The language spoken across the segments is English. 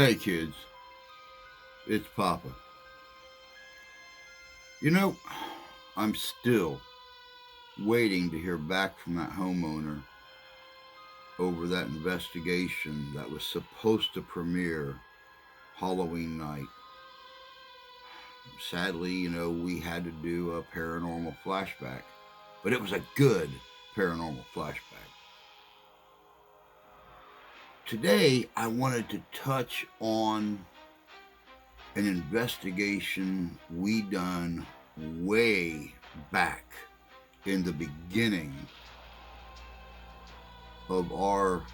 Hey kids, it's Papa. You know, I'm still waiting to hear back from that homeowner over that investigation that was supposed to premiere Halloween night. Sadly, we had to do a paranormal flashback, but it was a good paranormal flashback. Today, I wanted to touch on an investigation we done way back in the beginning of our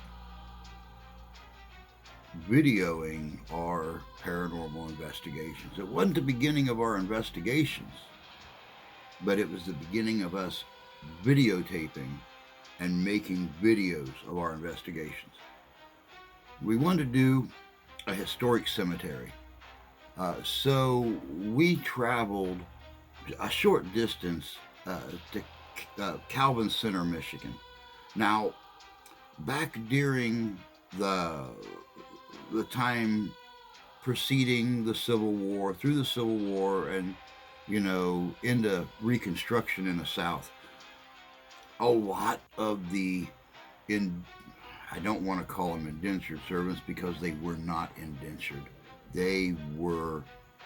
videoing our paranormal investigations. It wasn't the beginning of our investigations, but it was the beginning of us videotaping and making videos of our investigations. We wanted to do a historic cemetery. So we traveled a short distance to Calvin Center, Michigan. Now, back during the time preceding the Civil War, through the Civil War, and into Reconstruction in the South, a lot of I don't want to call them indentured servants because they were not indentured. They were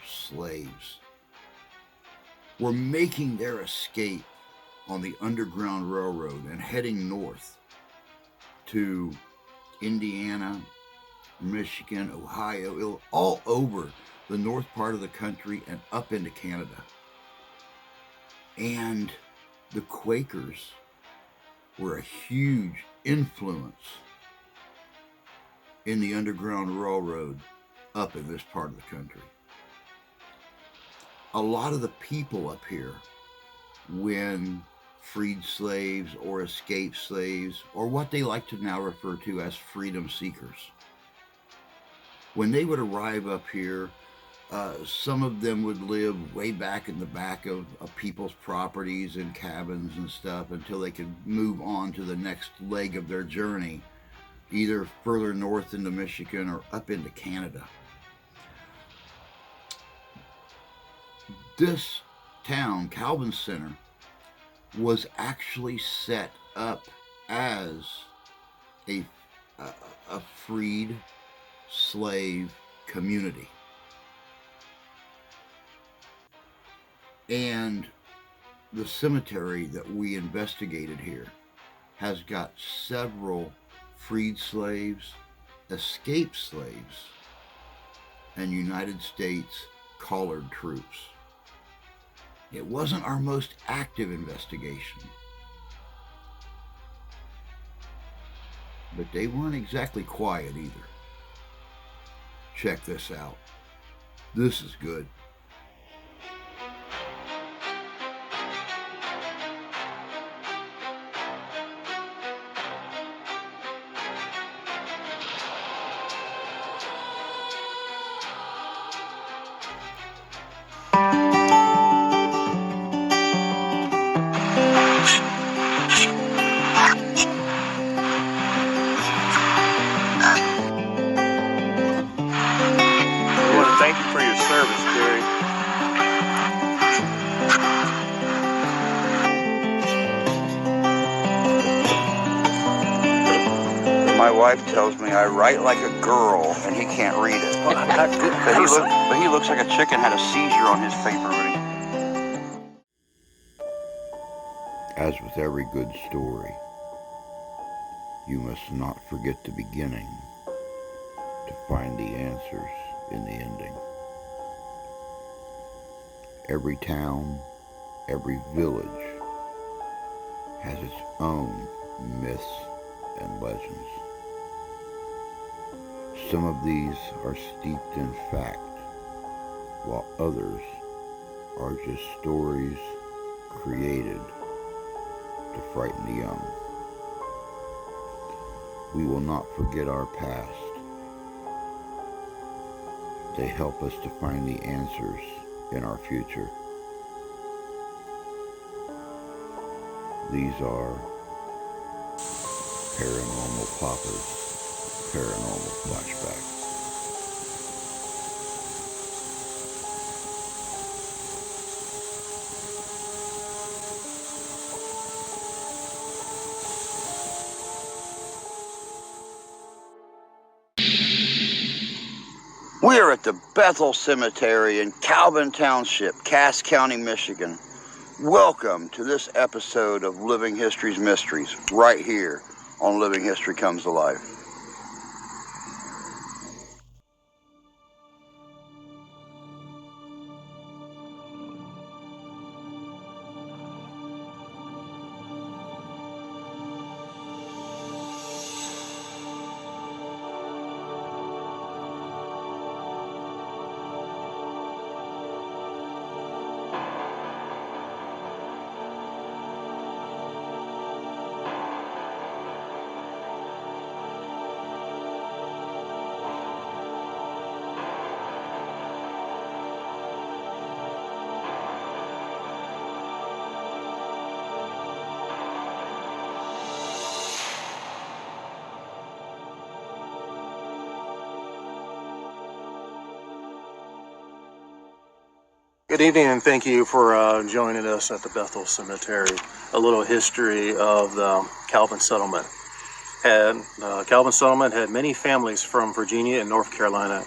slaves. Were making their escape on the Underground Railroad and heading north to Indiana, Michigan, Ohio, all over the north part of the country and up into Canada. And the Quakers were a huge influence in the Underground Railroad up in this part of the country. A lot of the people up here, when freed slaves or escaped slaves, or what they like to now refer to as freedom seekers, when they would arrive up here, some of them would live way back in the back of people's properties and cabins and stuff until they could move on to the next leg of their journey, either further north into Michigan or up into Canada. This town, Calvin Center, was actually set up as a freed slave community. And the cemetery that we investigated here has got several freed slaves, escaped slaves, and United States colored troops. It wasn't our most active investigation, but they weren't exactly quiet either. Check this out. This is good. My wife tells me I write like a girl, and he can't read it. But he looks like a chicken had a seizure on his paper. As with every good story, you must not forget the beginning to find the answers in the ending. Every town, every village has its own myths and legends. Some of these are steeped in fact, while others are just stories created to frighten the young. We will not forget our past. They help us to find the answers in our future. These are Paranormal Papa's Paranormal Flashback. We're at the Bethel Cemetery in Calvin Township, Cass County, Michigan. Welcome to this episode of Living History's Mysteries, right here on Living History Comes to Life. Good evening, and thank you for joining us at the Bethel Cemetery. A little history of the Calvin settlement. Calvin settlement had many families from Virginia and North Carolina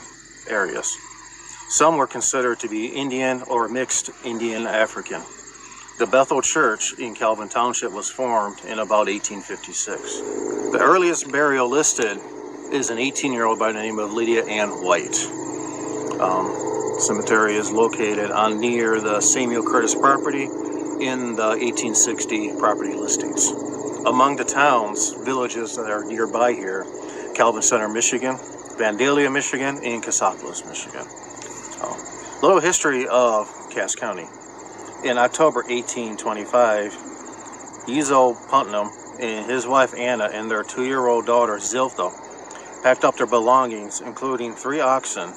areas. Some were considered to be Indian or mixed Indian African. The Bethel Church in Calvin Township was formed in about 1856. The earliest burial listed is an 18-year-old by the name of Lydia Ann White. Cemetery is located on near the Samuel Curtis property in the 1860 property listings. Among the towns, villages that are nearby here, Calvin Center, Michigan, Vandalia, Michigan, and Cassopolis, Michigan. A little history of Cass County. In October 1825, Ezo Putnam and his wife Anna and their 2-year-old daughter Zilpha packed up their belongings, including 3 oxen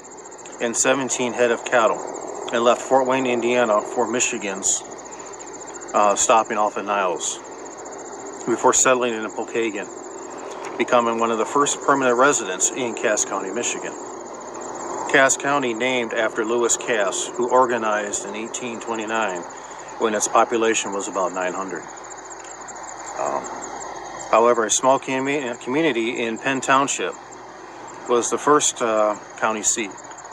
and 17 head of cattle, and left Fort Wayne, Indiana for Michigan's, stopping off at Niles, before settling in Pokagon, becoming one of the first permanent residents in Cass County, Michigan. Cass County named after Lewis Cass, who organized in 1829 when its population was about 900. However, a small community in Penn Township was the first county seat.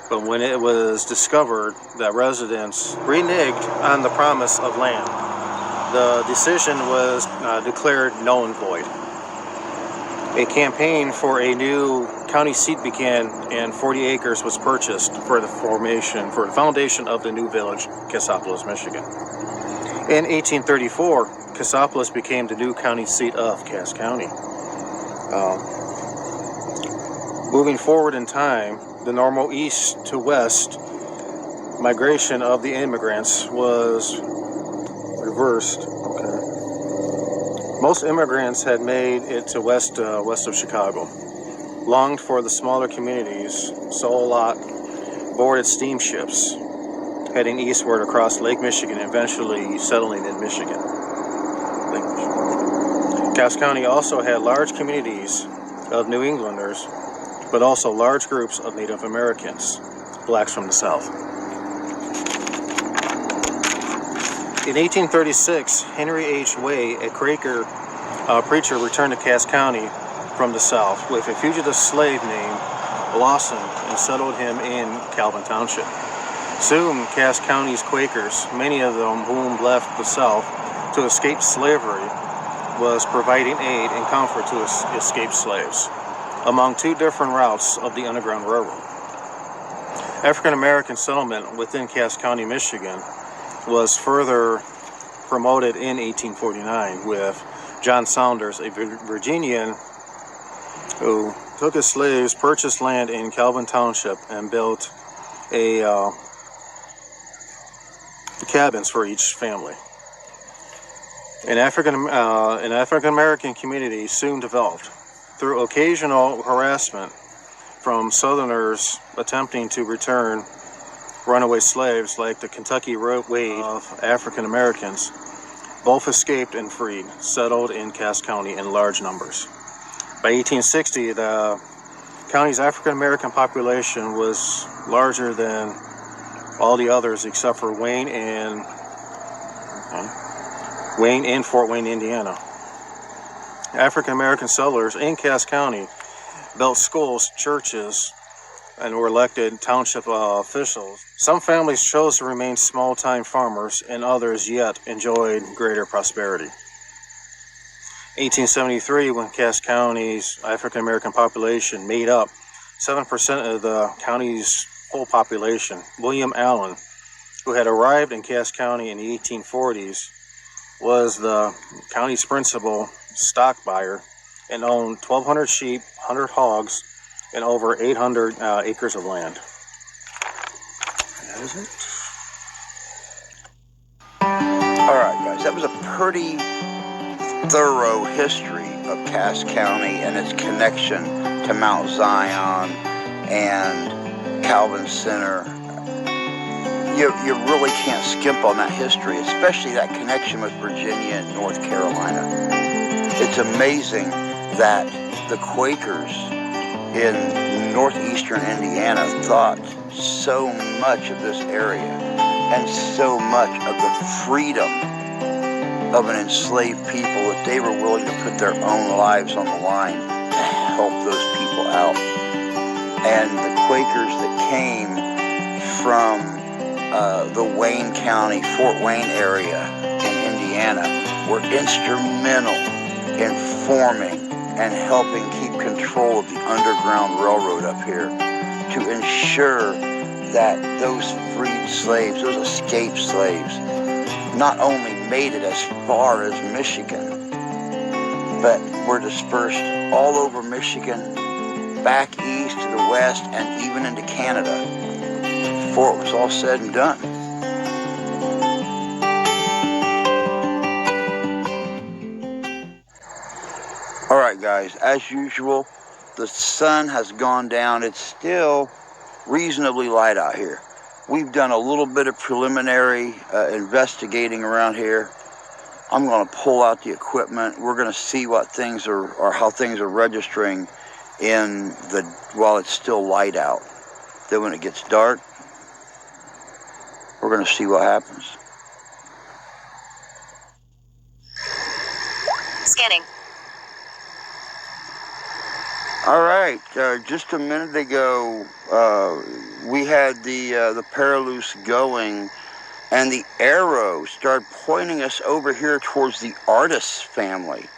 But when it was discovered that residents reneged on the promise of land, the decision was declared null and void. A campaign for a new county seat began, and 40 acres was purchased for the foundation of the new village, Cassopolis, Michigan. In 1834, Cassopolis became the new county seat of Cass County. Moving forward in time, the normal east to west migration of the immigrants was reversed. Most immigrants had made it to west of Chicago, longed for the smaller communities, sold a lot, boarded steamships, heading eastward across Lake Michigan, eventually settling in Michigan. Cass County also had large communities of New Englanders, but also large groups of Native Americans, blacks from the South. In 1836, Henry H. Way, a Quaker preacher, returned to Cass County from the South with a fugitive slave named Lawson and settled him in Calvin Township. Soon, Cass County's Quakers, many of them whom left the South to escape slavery, was providing aid and comfort to escaped slaves among 2 different routes of the Underground Railroad. African-American settlement within Cass County, Michigan was further promoted in 1849 with John Saunders, a Virginian who took his slaves, purchased land in Calvin Township, and built cabins for each family. An African-American community soon developed through occasional harassment from Southerners attempting to return runaway slaves like the Kentucky wave of African Americans. Both escaped and freed, settled in Cass County in large numbers. By 1860, the county's African American population was larger than all the others except for Wayne and Fort Wayne, Indiana. African American settlers in Cass County built schools, churches, and were elected township officials. Some families chose to remain small-time farmers, and others yet enjoyed greater prosperity. 1873, when Cass County's African-American population made up 7% of the county's whole population, William Allen, who had arrived in Cass County in the 1840s, was the county's principal stock buyer and owned 1,200 sheep, 100 hogs, and over 800 acres of land. That is it. All right, guys, that was a pretty thorough history of Cass County and its connection to Mount Zion and Calvin Center. You really can't skimp on that history, especially that connection with Virginia and North Carolina. It's amazing that the Quakers in northeastern Indiana thought so much of this area and so much of the freedom of an enslaved people that they were willing to put their own lives on the line to help those people out. And the Quakers that came from the Wayne County, Fort Wayne area in Indiana were instrumental in forming and helping keep control of the Underground Railroad up here to ensure that those freed slaves, those escaped slaves, not only made it as far as Michigan, but were dispersed all over Michigan, back east to the west, and even into Canada before it was all said and done. All right, guys, as usual, the sun has gone down. It's still reasonably light out here. We've done a little bit of preliminary investigating around here. I'm going to pull out the equipment. We're going to see what things are, or how things are registering while it's still light out. Then when it gets dark, we're going to see what happens. Scanning. All right, just a minute ago, we had the Paraloose going, and the arrow started pointing us over here towards the Artis family.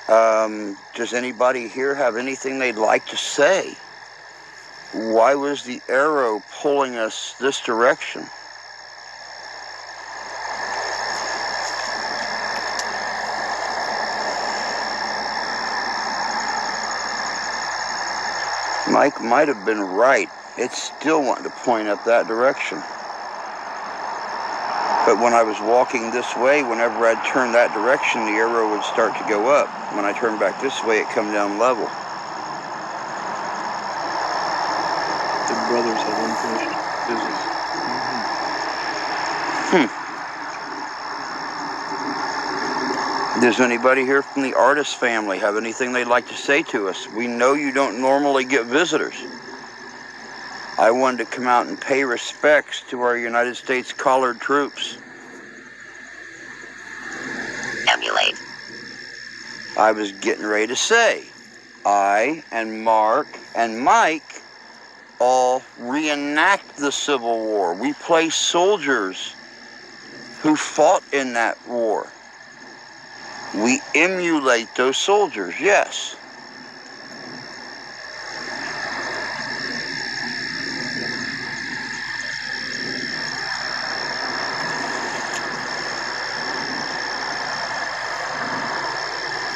Does anybody here have anything they'd like to say? Why was the arrow pulling us this direction? Mike might have been right. It still wanted to point up that direction. But when I was walking this way, whenever I'd turn that direction, the arrow would start to go up. When I turned back this way, it come down level. The brothers have unfinished business. Does anybody here from the Artis family have anything they'd like to say to us? We know you don't normally get visitors. I wanted to come out and pay respects to our United States collared troops. Emulate. I was getting ready to say, I and Mark and Mike all reenact the Civil War. We play soldiers who fought in that war. We emulate those soldiers, yes.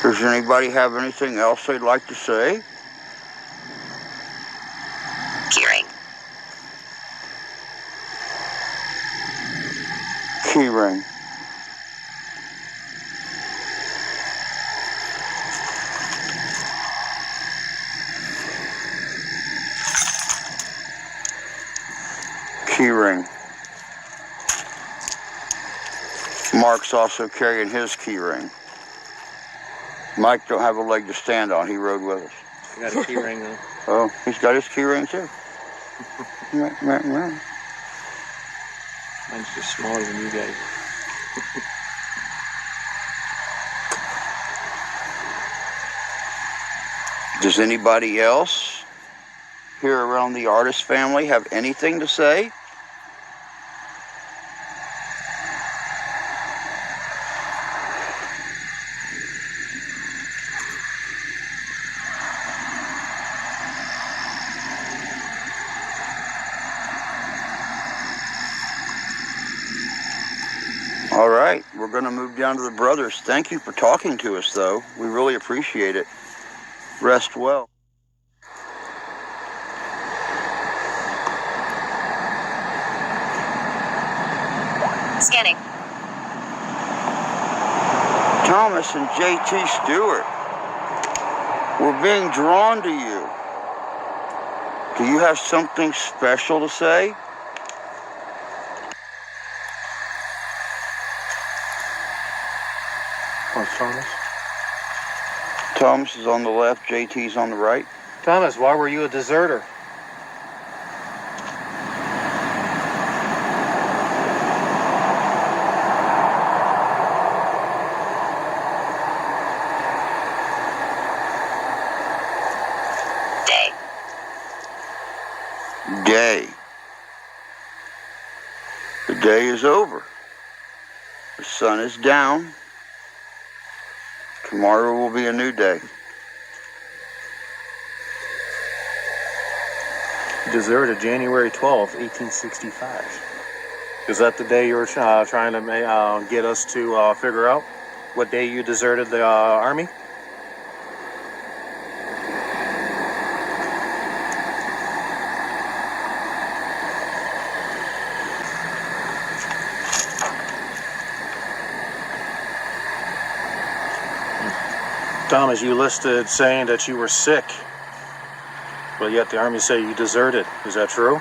Does anybody have anything else they'd like to say? Keyring. Keyring. Keyring. Mark's also carrying his keyring. Mike don't have a leg to stand on. He rode with us. I got a key ring though. Oh, he's got his key ring too. Mine's just smaller than you guys. Does anybody else here around the artist family have anything to say? All right, we're going to move down to the brothers. Thank you for talking to us, though. We really appreciate it. Rest well. Scanning. Thomas and J.T. Stewart, we're being drawn to you. Do you have something special to say? Thomas? Thomas is on the left, JT's on the right. Thomas, why were you a deserter? Day. The day is over. The sun is down. Tomorrow will be a new day. Deserted January 12th, 1865. Is that the day you were trying to get us to figure out? What day you deserted the Army? Thomas, you listed saying that you were sick, but yet the Army say you deserted. Is that true?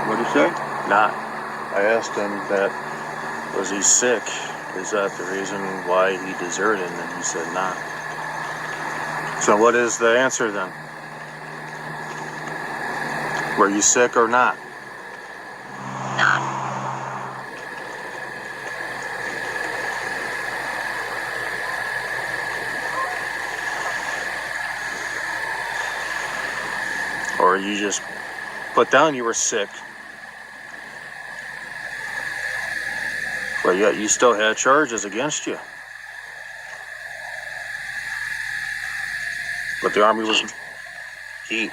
What did he say? Not. I asked him that, was he sick? Is that the reason why he deserted? And he said not. So what is the answer then? Were you sick or not? Not. Or you just put down you were sick, but yet you still had charges against you? But the Army was... Heat.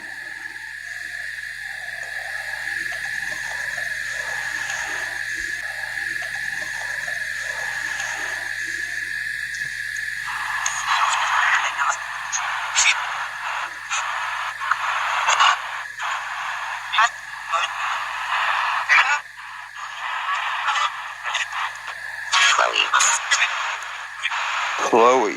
Chloe.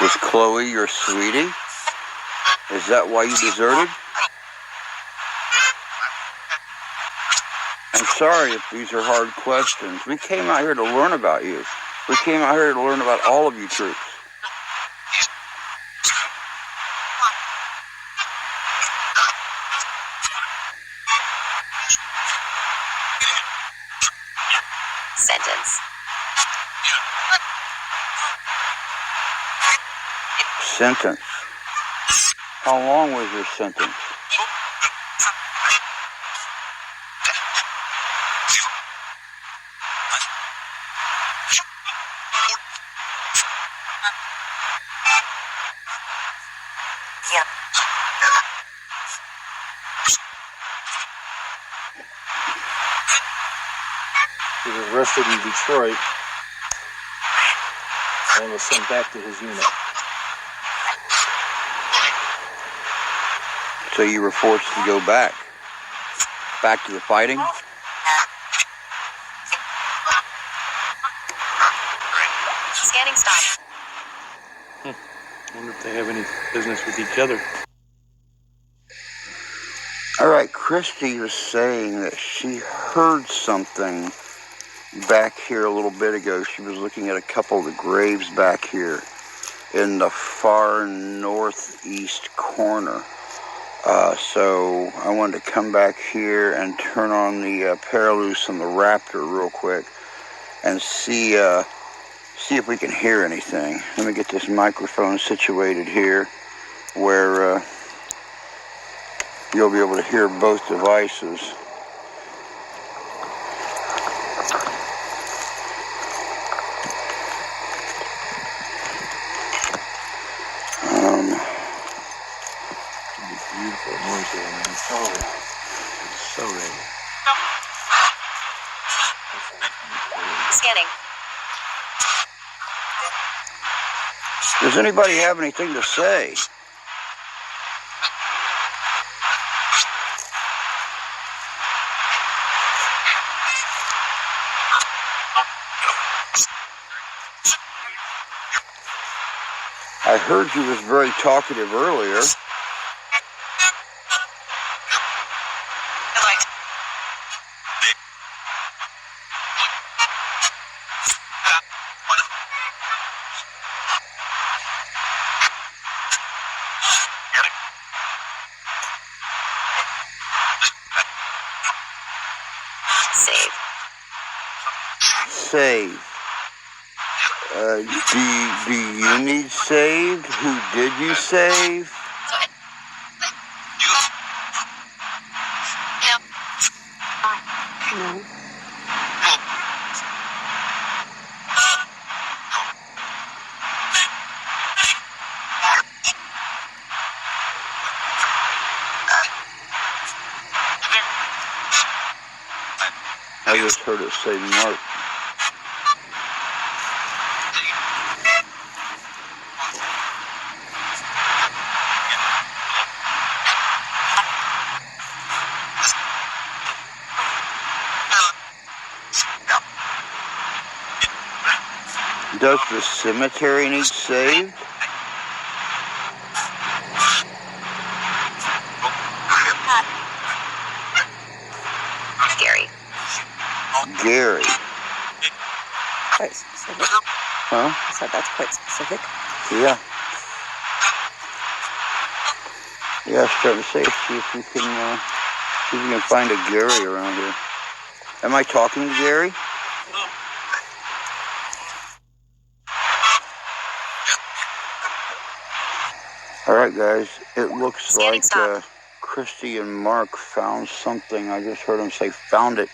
Was Chloe your sweetie? Is that why you deserted? I'm sorry if these are hard questions. We came out here to learn about you. We came out here to learn about all of you troops. Sentence. Sentence. How long was your sentence? Yeah. He was arrested in Detroit and was sent back to his unit. So you were forced to go back to the fighting? Scanning stop. I wonder if they have any business with each other. All right, Christy was saying that she heard something back here a little bit ago. She was looking at a couple of the graves back here. in the far northeast corner. So I wanted to come back here and turn on the Paraloose and the Raptor real quick and see if we can hear anything. Let me get this microphone situated here where you'll be able to hear both devices. Beautiful noise there, man. So ready. Scanning. Does anybody have anything to say? I heard you was very talkative earlier. Save. Save. Do you need saved? Who did you save? No. I just heard it say Mark. Does the cemetery need saved? Gary. Gary. Quite specific. Huh? I said that's quite specific. Yeah. Yeah, I was starting to say, see if we can find a Gary around here. Am I talking to Gary? All right, guys. It looks Scanning like stop. Christy and Mark found something. I just heard them say found it.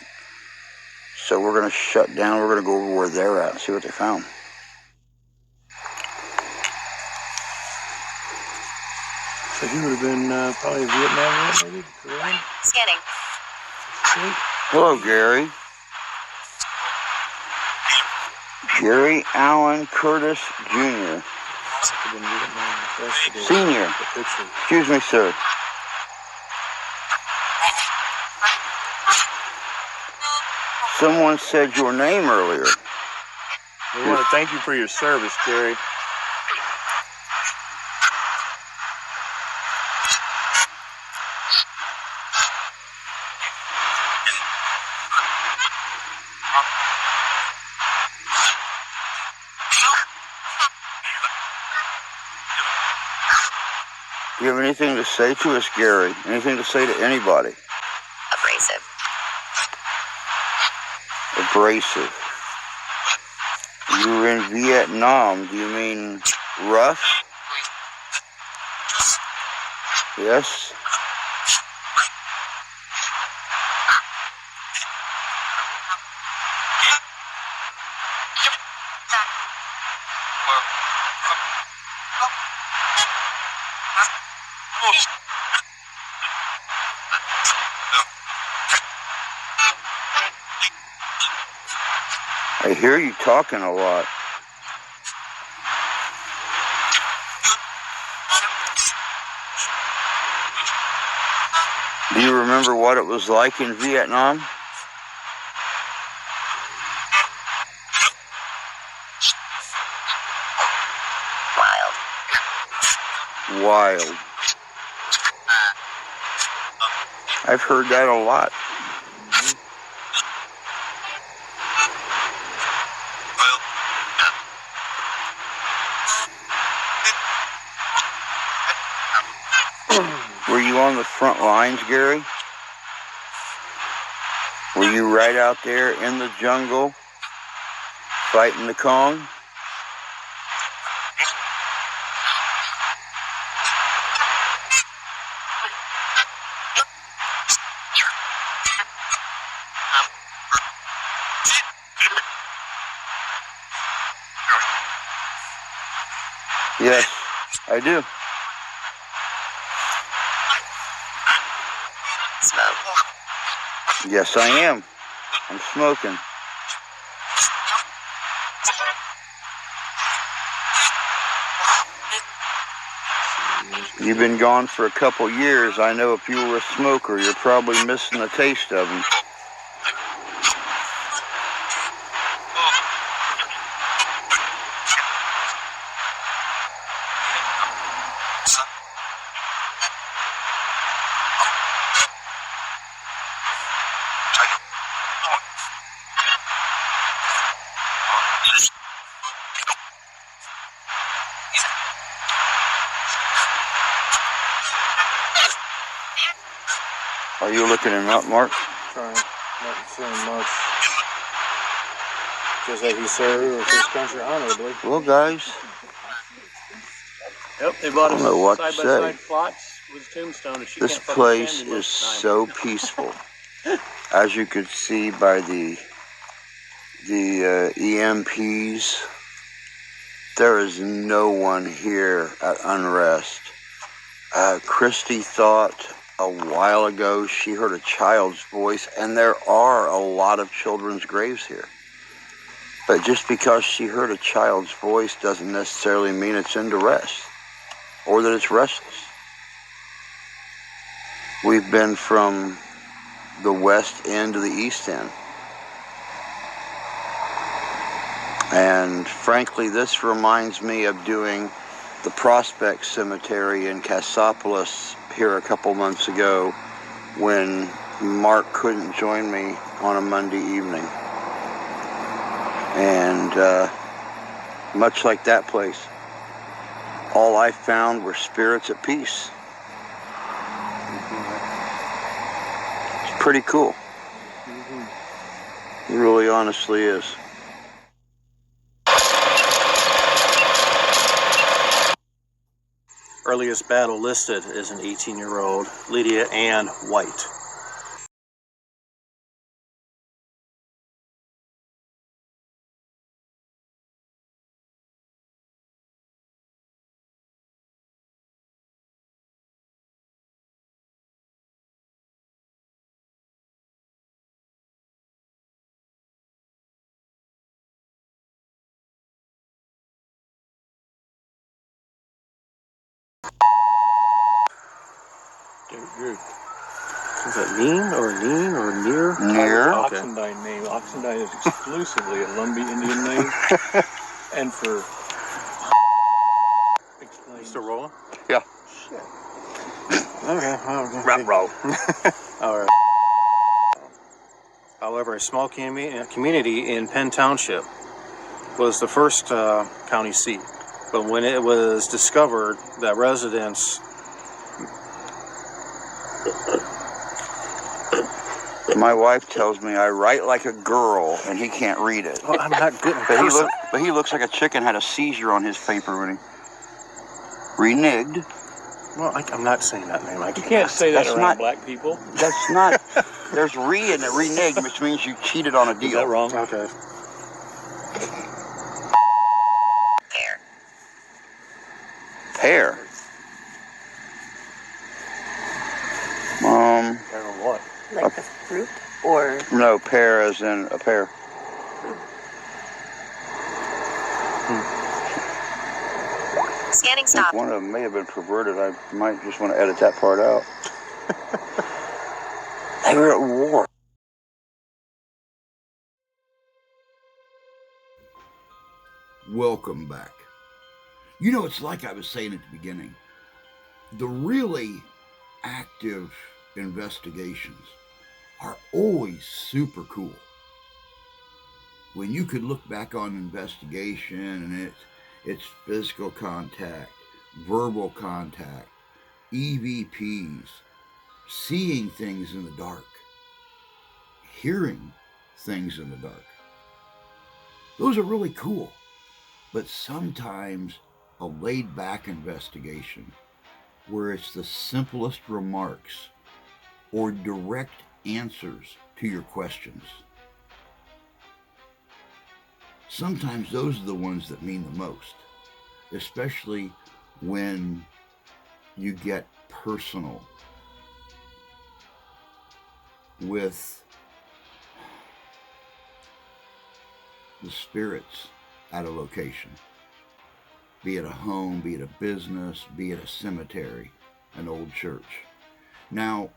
So we're going to shut down. We're going to go over where they're at and see what they found. So he would have been probably a Vietnam vet, maybe? Korean? Scanning. Hello, Gary. Gary Allen Curtis Jr. Senior. Excuse me, sir. Someone said your name earlier. We want to thank you for your service, Gary. Do you have anything to say to us, Gary? Anything to say to anybody? Abrasive. Abrasive. You were in Vietnam. Do you mean rough? Yes. I hear you talking a lot. Do you remember what it was like in Vietnam? Wild. Wild. I've heard that a lot. you on the front lines, Gary? Were you right out there in the jungle fighting the Kong? Yes, I do. Smoke. Yes, I am. I'm smoking. You've been gone for a couple years. I know if you were a smoker, you're probably missing the taste of them. Are you looking him up, Mark? Trying, not saying much. Just like he served his country honorably. Well, guys, Yep, they bought I don't know what us to side-by-side say. plots with tombstone. And she This can't fucking place stand me is most of the time. so peaceful. As you could see by the EMPs, there is no one here at unrest. Christy thought a while ago she heard a child's voice, and there are a lot of children's graves here. But just because she heard a child's voice doesn't necessarily mean it's into rest or that it's restless. We've been from the west end to the east end. And frankly, this reminds me of doing the Prospect Cemetery in Cassopolis here a couple months ago when Mark couldn't join me on a Monday evening. And much like that place, all I found were spirits at peace. It's pretty cool. It really honestly is. Earliest battle listed is an 18-year-old Lydia Ann White. Is that Neen or Near? Near. Okay. Oxendine name. Oxendine is exclusively a Lumbee Indian name. And for Still rolling? Yeah. Okay. Rap roll. All right. However, a small community in Penn Township was the first county seat. But when it was discovered that residents... My wife tells me I write like a girl, and he can't read it. Well, I'm not good at But he looks like a chicken had a seizure on his paper when he reneged. Well, I'm not saying that name. you can't say that That's around not- black people. That's not. There's re in it, reneged, which means you cheated on a deal. Is that wrong? Okay. Pear. Pear. Or what? Like the fruit or No, pear as in a pear. Scanning I think stop. one of them may have been perverted. I might just want to edit that part out. They were at war. Welcome back. You know, it's like I was saying at the beginning. The really active investigations are always super cool. When you could look back on investigation and it's physical contact, verbal contact, EVPs, seeing things in the dark, hearing things in the dark. Those are really cool. But sometimes a laid-back investigation where it's the simplest remarks or direct answers to your questions, sometimes those are the ones that mean the most, especially when you get personal with the spirits at a location, be it a home, be it a business, be it a cemetery, an old church. Now,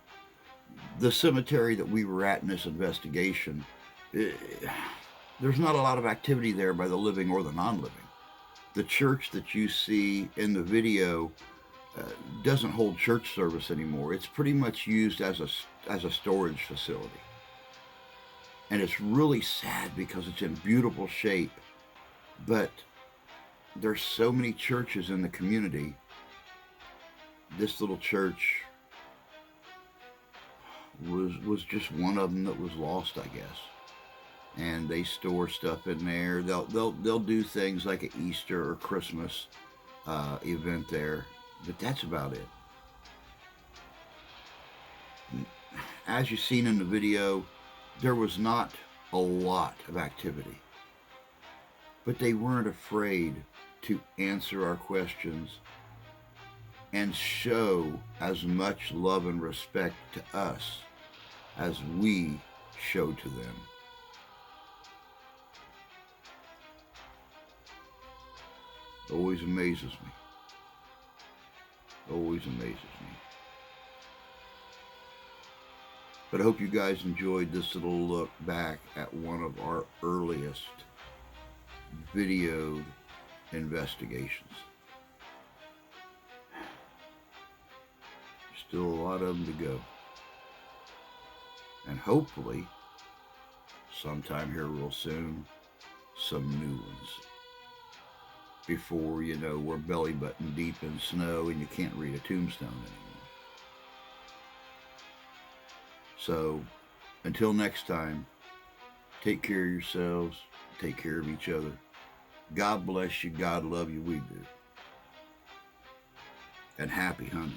the cemetery that we were at in this investigation, there's not a lot of activity there by the living or the non-living. The church that you see in the video doesn't hold church service anymore. It's pretty much used as a storage facility. And it's really sad because it's in beautiful shape, but there's so many churches in the community. This little church was just one of them that was lost, I guess. And they store stuff in there. They'll do things like an Easter or Christmas event there, but that's about it. As you've seen in the video, there was not a lot of activity, but they weren't afraid to answer our questions and show as much love and respect to us as we show to them. Always amazes me. Always amazes me. But I hope you guys enjoyed this little look back at one of our earliest videoed investigations. Still a lot of them to go. And hopefully, sometime here real soon, some new ones. Before, you know, we're belly button deep in snow and you can't read a tombstone anymore. So, until next time, take care of yourselves, take care of each other. God bless you, God love you, we do. And happy hunting.